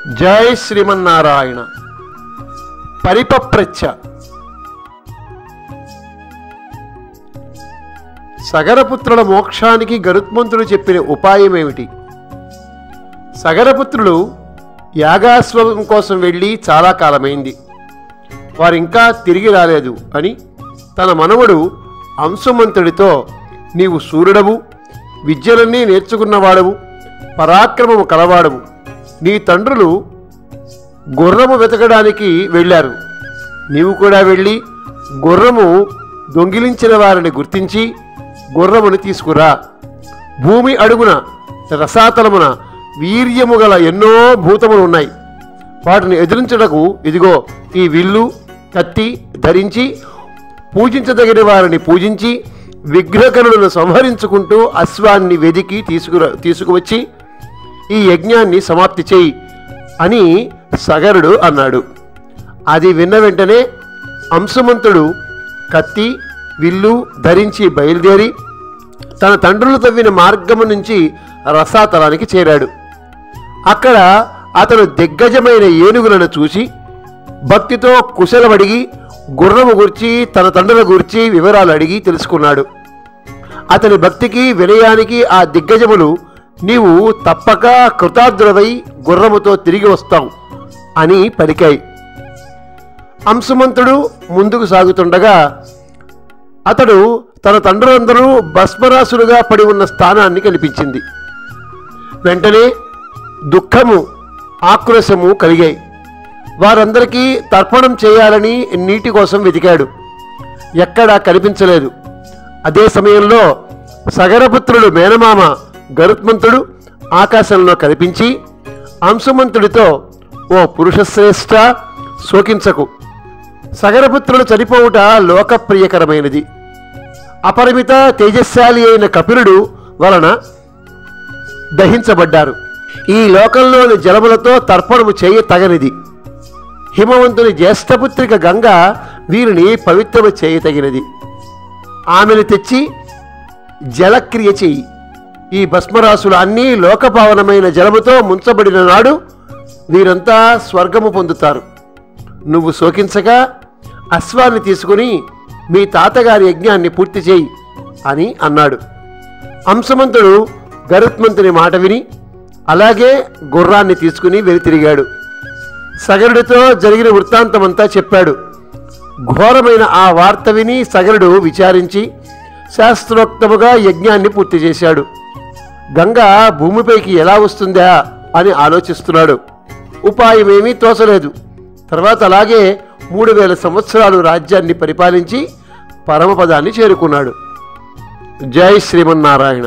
జై శ్రీమన్నారాయణ. పరిపప్రచ్ఛ. సగరపుత్రుల మోక్షానికి గరుత్మంతుడు చెప్పిన ఉపాయమేమిటి? సగరపుత్రులు యాగాశ్వం కోసం వెళ్ళి చాలా కాలమైంది, వారింకా తిరిగి రాలేదు అని తన మనవడు అంశుమంతుడితో, నీవు సూర్యుడవు, విద్యలన్నీ నేర్చుకున్నవాడవు, పరాక్రమము కలవాడవు, నీ తండ్రులు గుర్రము వెతకడానికి వెళ్ళారు, నీవు కూడా వెళ్ళి గుర్రము దొంగిలించిన వారిని గుర్తించి గుర్రమును తీసుకురా. భూమి అడుగున రసాతలమున వీర్యము గల ఎన్నో భూతములు ఉన్నాయి, వాటిని ఎదిరించటకు ఇదిగో ఈ విల్లు కత్తి ధరించి పూజించదగిన వారిని పూజించి విగ్రహకరులను సంహరించుకుంటూ అశ్వాన్ని వెదికి తీసుకువచ్చి ఈ యజ్ఞాన్ని సమాప్తి చేయి అని సగరుడు అన్నాడు. అది విన్న వెంటనే అంశుమంతుడు కత్తి విల్లు ధరించి బయలుదేరి తన తండ్రులు తవ్విన మార్గము నుంచి రసాతలానికి చేరాడు. అక్కడ అతను దిగ్గజమైన ఏనుగులను చూసి భక్తితో కుశలమడిగి గుర్రము గురించి తన తండ్రుల గురించి వివరాలు అడిగి తెలుసుకున్నాడు. అతని భక్తికి వినయానికి ఆ దిగ్గజములు, నీవు తప్పక కృతార్థుడవై గుర్రముతో తిరిగి వస్తావు అని పలికాయి. అంశుమంతుడు ముందుకు సాగుతుండగా అతడు తన తండ్రులందరూ భస్మరాసులుగా పడి ఉన్న స్థానాన్ని కనిపించింది. వెంటనే దుఃఖము ఆక్రోశము కలిగాయి. వారందరికీ తర్పణం చేయాలని నీటి కోసం వెతికాడు, ఎక్కడా కనిపించలేదు. అదే సమయంలో సగరపుత్రుడు మేనమామ గరుత్మంతుడు ఆకాశంలో కనిపించి అంశుమంతుడితో, ఓ పురుషశ్రేష్ఠ, శోకించకు, సగరపుత్రుడు చనిపోవుట లోకప్రియకరమైనది. అపరిమిత తేజస్శాలి అయిన కపిలుడు వలన దహించబడ్డారు. ఈ లోకంలోని జలములతో తర్పణము చేయ తగనిది. హిమవంతుని జ్యేష్ఠపుత్రిక గంగ వీరిని పవిత్రము చేయతగినది. ఆమెను తెచ్చి జలక్రియ చెయ్యి. ఈ భస్మరాసులు అన్నీ లోకపావనమైన జలముతో ముంచబడిన నాడు వీరంతా స్వర్గము పొందుతారు. నువ్వు శోకించక అశ్వాన్ని తీసుకుని మీ తాతగారి యజ్ఞాన్ని పూర్తి చేయి అని అన్నాడు. అంశుమంతుడు గరుత్మంతుని మాట విని అలాగే గుర్రాన్ని తీసుకుని వెనుతిరిగాడు. సగరుడితో జరిగిన వృత్తాంతమంతా చెప్పాడు. ఘోరమైన ఆ వార్త విని సగరుడు విచారించి శాస్త్రోక్తముగా యజ్ఞాన్ని పూర్తి చేశాడు. గంగ భూమిపైకి ఎలా వస్తుందా అని ఆలోచిస్తున్నాడు. ఉపాయమేమీ తోచలేదు. తర్వాత అలాగే 3000 సంవత్సరాలు రాజ్యాన్ని పరిపాలించి పరమపదాన్ని చేరుకున్నాడు. జై శ్రీమన్నారాయణ.